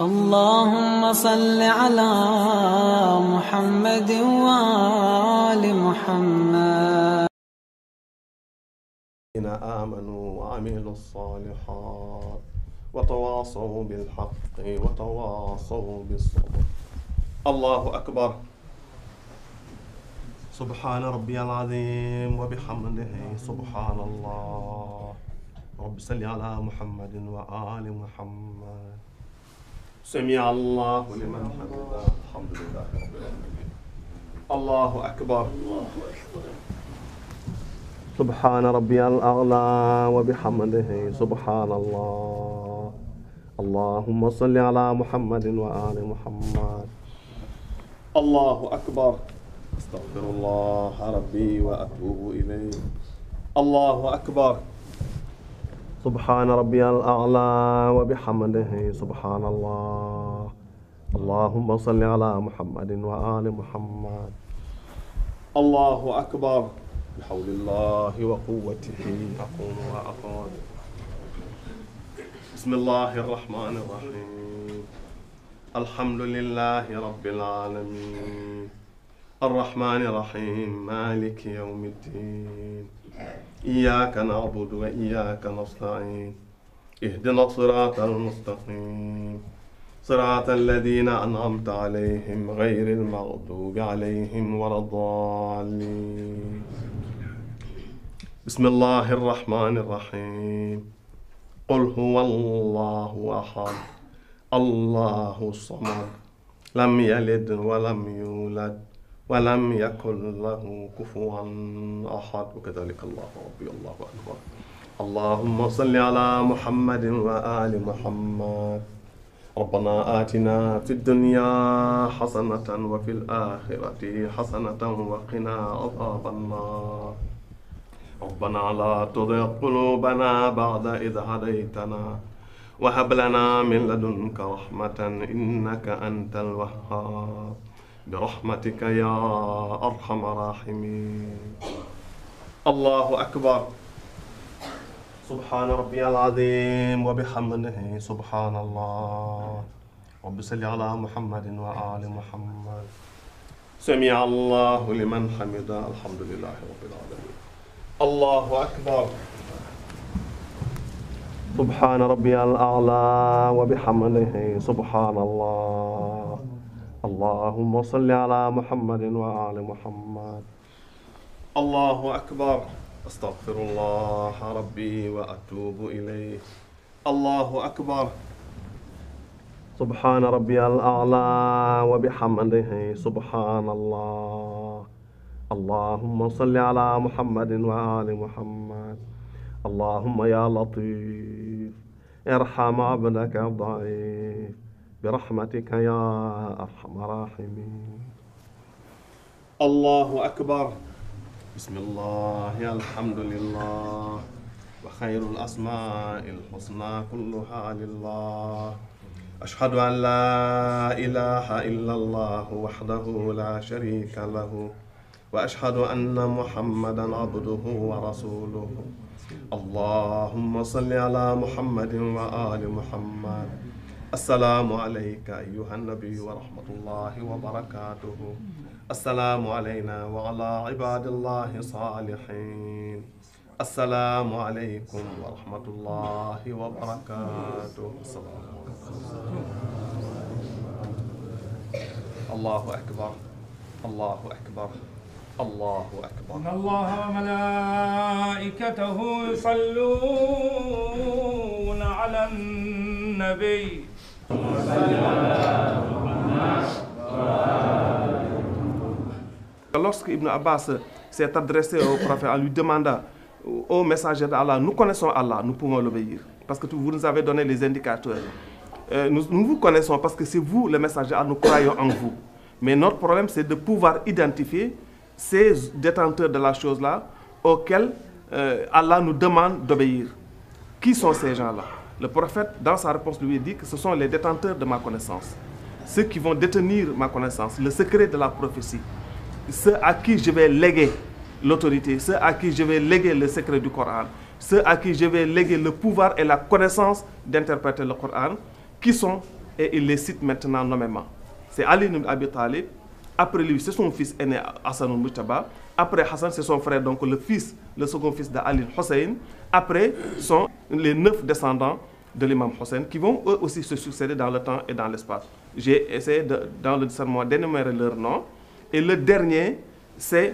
اللهم صل على محمد وآل محمد. الذين آمنوا وعملوا الصالحات وتواصوا بالحق وتواصوا بالصبر. الله أكبر. سبحان ربي العظيم وبحمده سبحان الله. رب صل على محمد وآل محمد. سمع الله لمن حمده. الحمد لله رب العالمين. الله أكبر. سبحان ربي الأعلى وبحمده سبحان الله. اللهم صل على محمد وآل محمد. الله أكبر. أستغفر الله ربي وأتوب إليه. الله أكبر. سبحان ربي الأعلى وبحمده سبحان الله. اللهم صل على محمد وآل محمد. الله أكبر. بحول الله وقوته أقوم وأقول. بسم الله الرحمن الرحيم. الحمد لله رب العالمين الرحمن الرحيم مالك يوم الدين. إياك نعبد وإياك نستعين. اهدنا الصراط المستقيم صراط الذين أنعمت عليهم غير المغضوب عليهم ولا الضالين. بسم الله الرحمن الرحيم. قل هو الله أحد الله الصمد لم يلد ولم يولد ولم يكن له كفوا أحد. وكذلك الله ربي. الله أكبر. اللهم صل على محمد وآل محمد. ربنا آتنا في الدنيا حسنة وفي الآخرة حسنة وقنا عذاب النار. ربنا لا تزغ قلوبنا بعد إذ هديتنا وهب لنا من لدنك رحمة إنك أنت الوهاب برحمتك يا أرحم الراحمين. الله أكبر. سبحان ربي العظيم وبحمده سبحان الله. رب صل على محمد وآل محمد. سمع الله لمن حمده. الحمد لله رب العالمين. الله أكبر. سبحان ربي الأعلى وبحمده سبحان الله. اللهم صل على محمد وآل محمد. الله أكبر. أستغفر الله ربي وأتوب إليه. الله أكبر. سبحان ربي الأعلى وبحمده سبحان الله. اللهم صل على محمد وآل محمد. اللهم يا لطيف ارحم عبدك الضعيف برحمتك يا أرحم الراحمين. الله أكبر. بسم الله الحمد لله وخير الأسماء الحسنى كلها لله. أشهد أن لا إله إلا الله وحده لا شريك له وأشهد أن محمدا عبده ورسوله. اللهم صل على محمد وآل محمد. السلام عليك أيها النبي ورحمة الله وبركاته. السلام علينا وعلى عباد الله الصالحين. السلام عليكم ورحمة الله وبركاته. الله أكبر. الله أكبر. الله أكبر. إن الله وملائكته يصلون على النبي. Lorsque Ibn Abbas s'est adressé au prophète en lui demandant au messager d'Allah, nous connaissons Allah, nous pouvons l'obéir. Parce que vous nous avez donné les indicateurs. Nous vous connaissons parce que c'est vous le messager, nous croyons en vous. Mais notre problème, c'est de pouvoir identifier ces détenteurs de la chose-là auxquels Allah nous demande d'obéir. Qui sont ces gens-là? Le prophète, dans sa réponse, lui dit que ce sont les détenteurs de ma connaissance. Ceux qui vont détenir ma connaissance, le secret de la prophétie. Ceux à qui je vais léguer l'autorité, ceux à qui je vais léguer le secret du Coran, ceux à qui je vais léguer le pouvoir et la connaissance d'interpréter le Coran, qui sont et il les cite maintenant nommément. C'est Ali ibn Abi Talib, après lui c'est son fils aîné Hassan al-Mujtaba, après Hassan c'est son frère, donc le second fils d'Ali Hussein, après sont les 9 descendants de l'imam Hussein qui vont eux aussi se succéder dans le temps et dans l'espace. J'ai essayé dans le discernement d'énumérer leurs noms, et le dernier c'est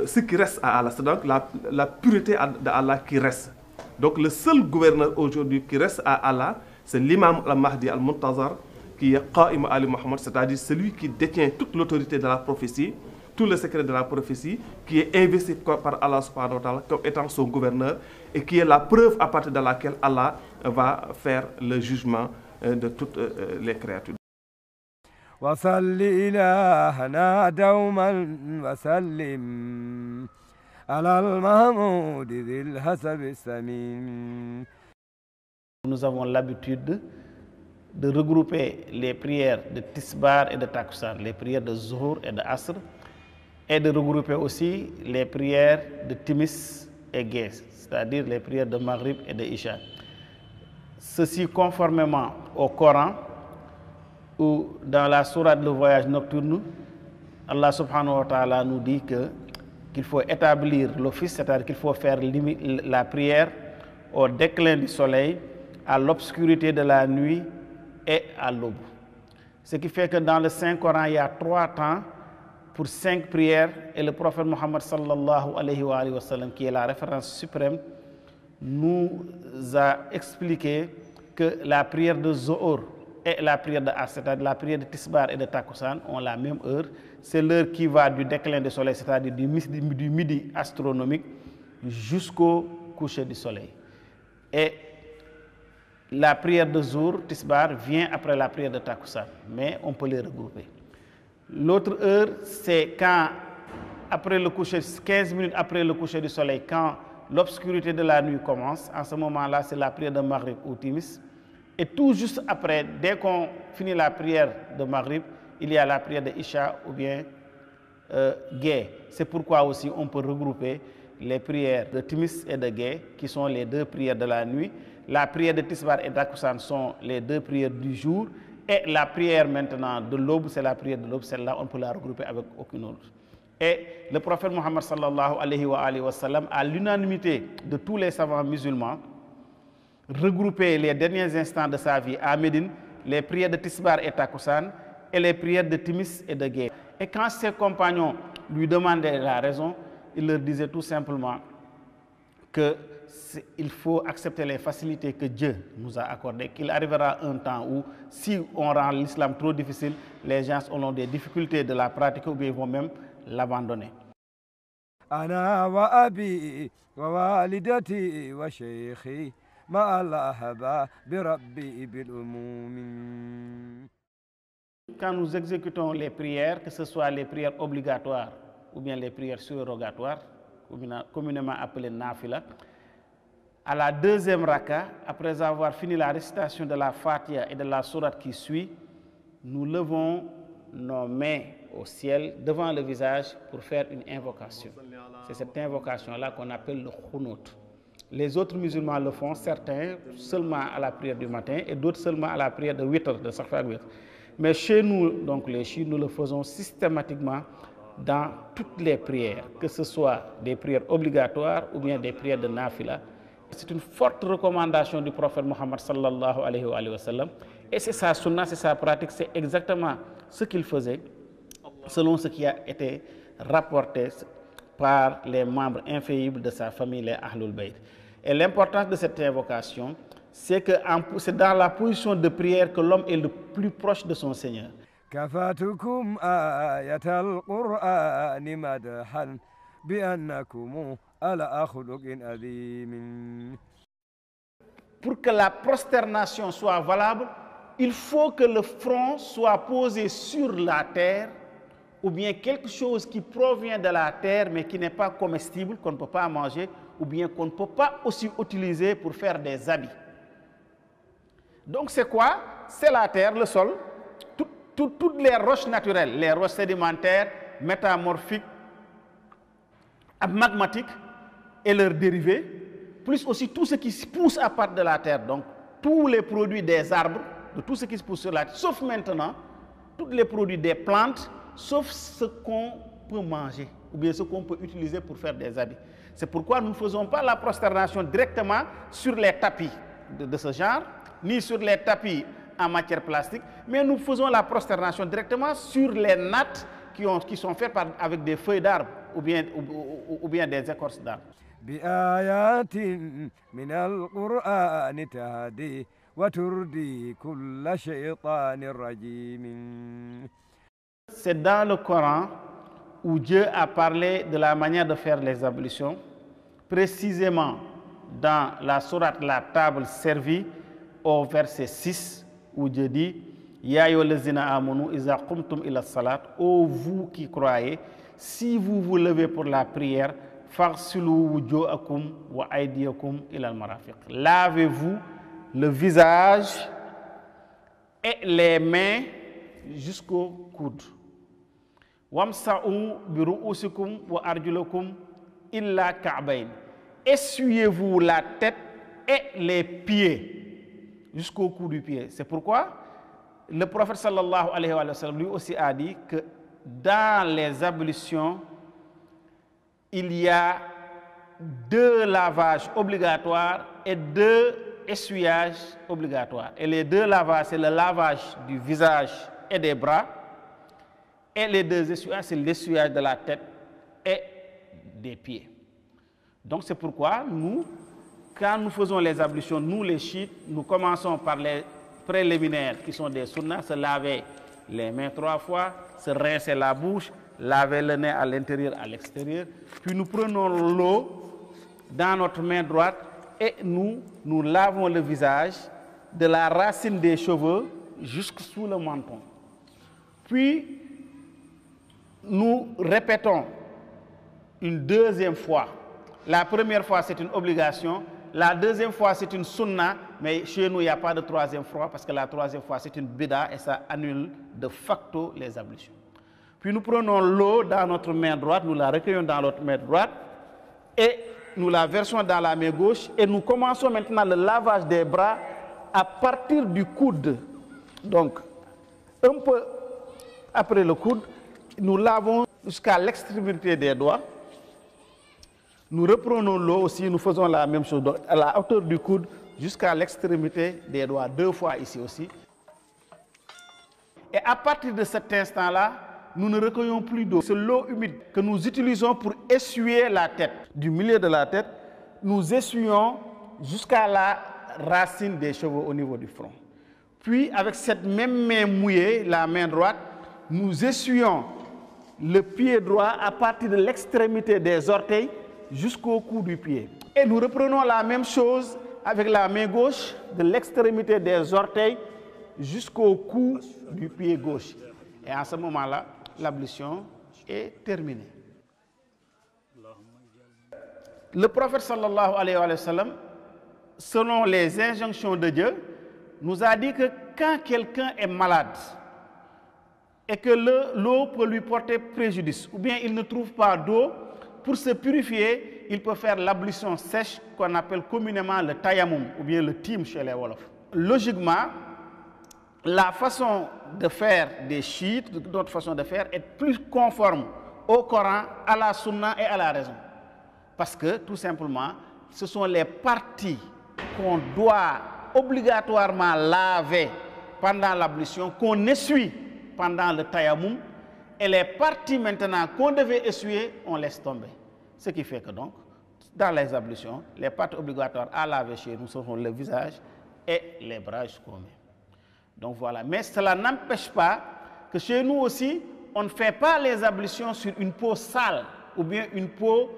ce qui reste à Allah, c'est donc la pureté d'Allah qui reste. Donc le seul gouverneur aujourd'hui qui reste à Allah, c'est l'imam al-Mahdi al-Muntazar, qui est Qa'im Ali Muhammad, c'est-à-dire celui qui détient toute l'autorité de la prophétie, tout le secret de la prophétie, qui est investi par Allah subhanahu wa ta'ala comme étant son gouverneur, et qui est la preuve à partir de laquelle Allah va faire le jugement de toutes les créatures. وصل إلهنا دوما وسلم على المحمود ذي الحسب السمين. Nous avons l'habitude de regrouper les prières de Tisbar et de Takussan, les prières de Zuhur et de Asr, et de regrouper aussi les prières de Timis et Ghe, c'est-à-dire les prières de Maghrib et de Isha. Ceci conformément au Coran, ou dans la sourate Le Voyage nocturne, Allah subhanahu wa ta'ala nous dit qu'il faut établir l'office, c'est-à-dire qu'il faut faire la prière au déclin du soleil, à l'obscurité de la nuit et à l'aube. Ce qui fait que dans le Saint-Coran, il y a 3 temps pour 5 prières, et le prophète Mohammed sallallahu alayhi wa sallam, qui est la référence suprême, nous a expliqué que la prière de Zohor et la prière de Asr, c'est-à-dire la prière de Tisbar et de Takussan, ont la même heure. C'est l'heure qui va du déclin du soleil, c'est-à-dire du midi astronomique jusqu'au coucher du soleil. Et la prière de Zohor, Tisbar, vient après la prière de Takussan, mais on peut les regrouper. L'autre heure, c'est quand, après le coucher, 15 minutes après le coucher du soleil, quand l'obscurité de la nuit commence. En ce moment-là, c'est la prière de Maghrib ou Timis. Et tout juste après, dès qu'on finit la prière de Maghrib, il y a la prière de Isha ou bien Ghe. C'est pourquoi aussi on peut regrouper les prières de Timis et de Ghe, qui sont les 2 prières de la nuit. La prière de Tisbar et d'Akusan sont les 2 prières du jour. Et la prière maintenant de l'aube, c'est la prière de l'aube. Celle-là, on peut la regrouper avec aucune autre. Et le prophète Mohammed sallallahu alayhi wa sallam, à l'unanimité de tous les savants musulmans, regroupé les derniers instants de sa vie à Médine, les prières de Tisbar et Takussan et les prières de Timis et de Ghe. Et quand ses compagnons lui demandaient la raison, il leur disait tout simplement qu'il faut accepter les facilités que Dieu nous a accordées, qu'il arrivera un temps où, si on rend l'islam trop difficile, les gens auront des difficultés de la pratique ou bien ils vont même l'abandonner. أنا وأبي ووالدتي وشيخي ما الله بربي بالأموم. Quand nous exécutons les prières, que ce soit les prières obligatoires ou bien les prières surrogatoires, communément appelées nafila, à la 2e raka, après avoir fini la récitation de la Fatiha et de la sourate qui suit, nous levons nos mains au ciel devant le visage pour faire une invocation. C'est cette invocation-là qu'on appelle le khunut. Les autres musulmans le font, certains seulement à la prière du matin et d'autres seulement à la prière de witr, de Safar witr. Mais chez nous, donc les chiites, nous le faisons systématiquement dans toutes les prières, que ce soit des prières obligatoires ou bien des prières de nafila. C'est une forte recommandation du prophète Mohammed sallallahu alayhi wa sallam. Et c'est sa sunna, c'est sa pratique, c'est exactement ce qu'il faisait, selon ce qui a été rapporté par les membres infaillibles de sa famille, les Ahlul Bayt. Et l'importance de cette invocation, c'est que c'est dans la position de prière que l'homme est le plus proche de son Seigneur. كفاتكم آية القرآن مدحا بأنكم على خلق عظيم. Pour que la prosternation soit valable, il faut que le front soit posé sur la terre, ou bien quelque chose qui provient de la terre mais qui n'est pas comestible, qu'on ne peut pas manger, ou bien qu'on ne peut pas aussi utiliser pour faire des habits. Donc c'est quoi? C'est la terre, le sol, toutes les roches naturelles, les roches sédimentaires, métamorphiques, magmatiques et leurs dérivés, plus aussi tout ce qui pousse à partir de la terre, donc tous les produits des arbres, de tout ce qui se pousse sur la terre, sauf maintenant, tous les produits des plantes, sauf ce qu'on peut manger, ou bien ce qu'on peut utiliser pour faire des habits. C'est pourquoi nous ne faisons pas la prosternation directement sur les tapis de ce genre, ni sur les tapis en matière plastique, mais nous faisons la prosternation directement sur les nattes qui sont faites avec des feuilles d'arbres ou bien des écorces d'arbres. بآيات من القرآن تهدي وتردي كل شيطان رجيم. C'est dans le Coran où Dieu a parlé de la manière de faire les ablutions, précisément dans la sourate La Table servie au verset 6 où Dieu dit Ya ayyuhallazina amanu iza qumtum ila salat, ô vous qui croyez, si vous vous levez pour la prière, faghsilu wujuhakum wa aydiyakum ila al-marafiq. Lavez-vous le visage et les mains jusqu'au coude. Wamsa'u bi ru'usikum wa arjulakum illa ka'bayn. Essuyez-vous la tête et les pieds jusqu'au cou du pied. C'est pourquoi le prophète sallallahu alayhi wa sallam lui aussi a dit que dans les ablutions, il y a 2 lavages obligatoires et 2 essuyages obligatoires. Et les 2 lavages, c'est le lavage du visage et des bras. Et les 2 essuyages, c'est l'essuyage de la tête et des pieds. Donc c'est pourquoi nous, quand nous faisons les ablutions, nous les chiites, nous commençons par les préliminaires qui sont des sunnas, se laver les mains 3 fois, se rincer la bouche, laver le nez à l'intérieur, à l'extérieur. Puis nous prenons l'eau dans notre main droite et nous lavons le visage de la racine des cheveux jusqu'à sous le menton. Puis nous répétons une 2e fois. La première fois, c'est une obligation. La 2e fois, c'est une sunna, mais chez nous, il n'y a pas de 3e fois parce que la 3e fois, c'est une bida et ça annule de facto les ablutions. Puis nous prenons l'eau dans notre main droite, nous la recueillons dans notre main droite et nous la versons dans la main gauche et nous commençons maintenant le lavage des bras à partir du coude. Donc, un peu après le coude, nous lavons jusqu'à l'extrémité des doigts. Nous reprenons l'eau aussi, nous faisons la même chose, donc à la hauteur du coude jusqu'à l'extrémité des doigts, 2 fois ici aussi. Et à partir de cet instant-là, nous ne recueillons plus d'eau. C'est l'eau humide que nous utilisons pour essuyer la tête. Du milieu de la tête, nous essuyons jusqu'à la racine des cheveux au niveau du front. Puis, avec cette même main mouillée, la main droite, nous essuyons le pied droit à partir de l'extrémité des orteils jusqu'au cou du pied. Et nous reprenons la même chose avec la main gauche, de l'extrémité des orteils jusqu'au cou du pied gauche. Et à ce moment-là, l'ablution est terminée. Le prophète sallallahu alayhi wa sallam, selon les injonctions de Dieu, nous a dit que quand quelqu'un est malade et que l'eau peut lui porter préjudice, ou bien il ne trouve pas d'eau, pour se purifier, il peut faire l'ablution sèche qu'on appelle communément le tayammum, ou bien le tim chez les Wolofs. Logiquement, la façon de faire des chiites, notre façon de faire, est plus conforme au Coran, à la sunna et à la raison. Parce que, tout simplement, ce sont les parties qu'on doit obligatoirement laver pendant l'ablution, qu'on essuie pendant le tayammum, et les parties maintenant qu'on devait essuyer, on laisse tomber. Ce qui fait que donc, dans les ablutions, les parties obligatoires à laver chez nous seront le visage et les bras jusqu'aux mains. Donc voilà, mais cela n'empêche pas que chez nous aussi, on ne fait pas les ablutions sur une peau sale ou bien une peau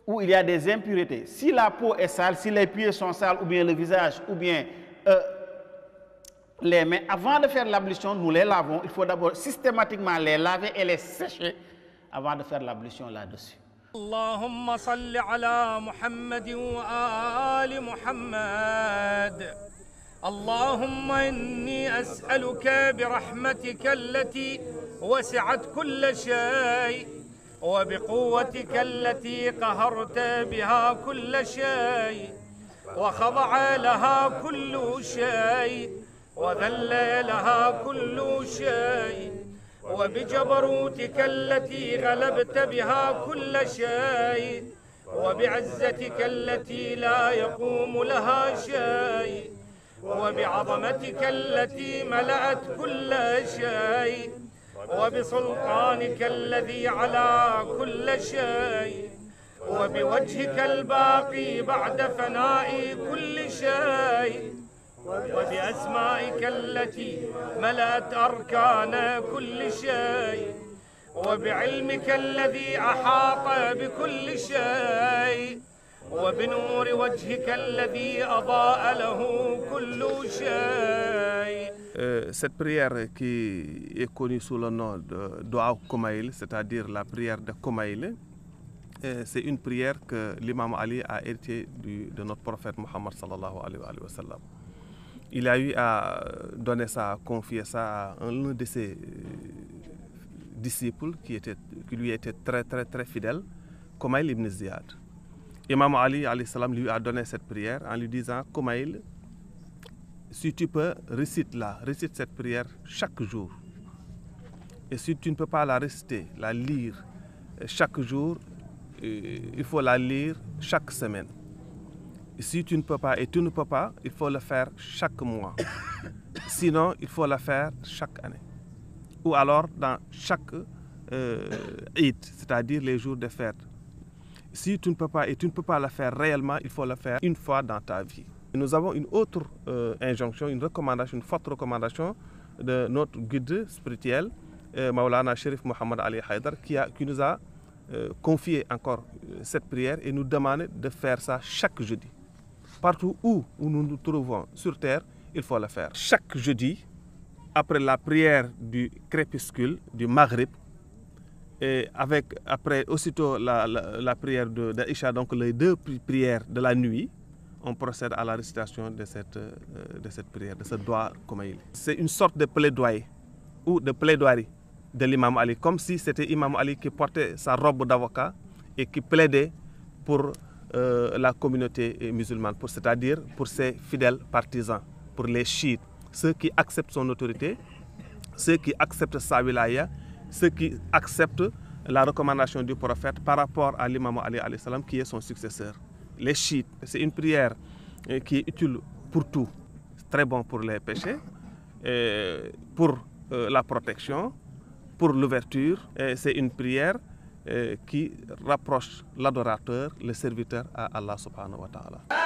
où il y a des impuretés. Si la peau est sale, si les pieds sont sales ou bien le visage ou bien les mains, avant de faire l'ablution, nous les lavons. Il faut d'abord systématiquement les laver et les sécher avant de faire l'ablution là-dessus. اللهم صل على محمد وآل محمد. اللهم إني أسألك برحمتك التي وسعت كل شيء وبقوتك التي قهرت بها كل شيء وخضع لها كل شيء وذل لها كل شيء، وبجبروتك التي غلبت بها كل شيء، وبعزتك التي لا يقوم لها شيء، وبعظمتك التي ملأت كل شيء، وبسلطانك الذي على كل شيء، وبوجهك الباقي بعد فناء كل شيء، وبأسمائك التي ملأت أركان كل شيء، وبعلمك الذي أحاط بكل شيء، وبنور وجهك الذي أضاء له كل شيء. Cette prière qui est connue sous le nom de Dua Kumail, c'est-à-dire la prière de Kumail, c'est une prière que l'imam Ali a hérité de notre prophète Mohammed sallallahu alayhi wa sallam. Il a eu à donner ça, à confier ça à un de ses disciples qui lui était très fidèle, Kumail ibn Ziyad. Imam Ali alayhi salam lui a donné cette prière en lui disant: Kumail, si tu peux, récite cette prière chaque jour. Et si tu ne peux pas la réciter, la lire chaque jour, il faut la lire chaque semaine. Et si tu ne peux pas, il faut le faire chaque mois. Sinon, il faut la faire chaque année. Ou alors dans chaque Eid, c'est-à-dire les jours de fête. Si tu ne peux pas et tu ne peux pas la faire réellement, il faut la faire une fois dans ta vie. Et nous avons une autre injonction, une recommandation, une forte recommandation de notre guide spirituel, Maulana Sherif Mohammed Ali Haïdar, qui nous a confié encore cette prière et nous demande de faire ça chaque jeudi. Partout où nous nous trouvons sur terre, il faut le faire. Chaque jeudi, après la prière du crépuscule, du Maghrib, et après aussitôt la prière d'Isha, donc les deux prières de la nuit, on procède à la récitation de cette prière, de ce Dua Kumail. C'est une sorte de plaidoyer ou de plaidoirie de l'imam Ali, comme si c'était l'imam Ali qui portait sa robe d'avocat et qui plaidait pour la communauté musulmane, c'est-à-dire pour ses fidèles partisans, pour les chiites, ceux qui acceptent son autorité, ceux qui acceptent sa wilaya, ceux qui acceptent la recommandation du prophète par rapport à l'imam Ali alayhi salam qui est son successeur. Les chiites, c'est une prière qui est utile pour tout, très bon pour les péchés, pour la protection, pour l'ouverture. C'est une prière qui rapproche l'adorateur, le serviteur à Allah subhanahu wa ta'ala.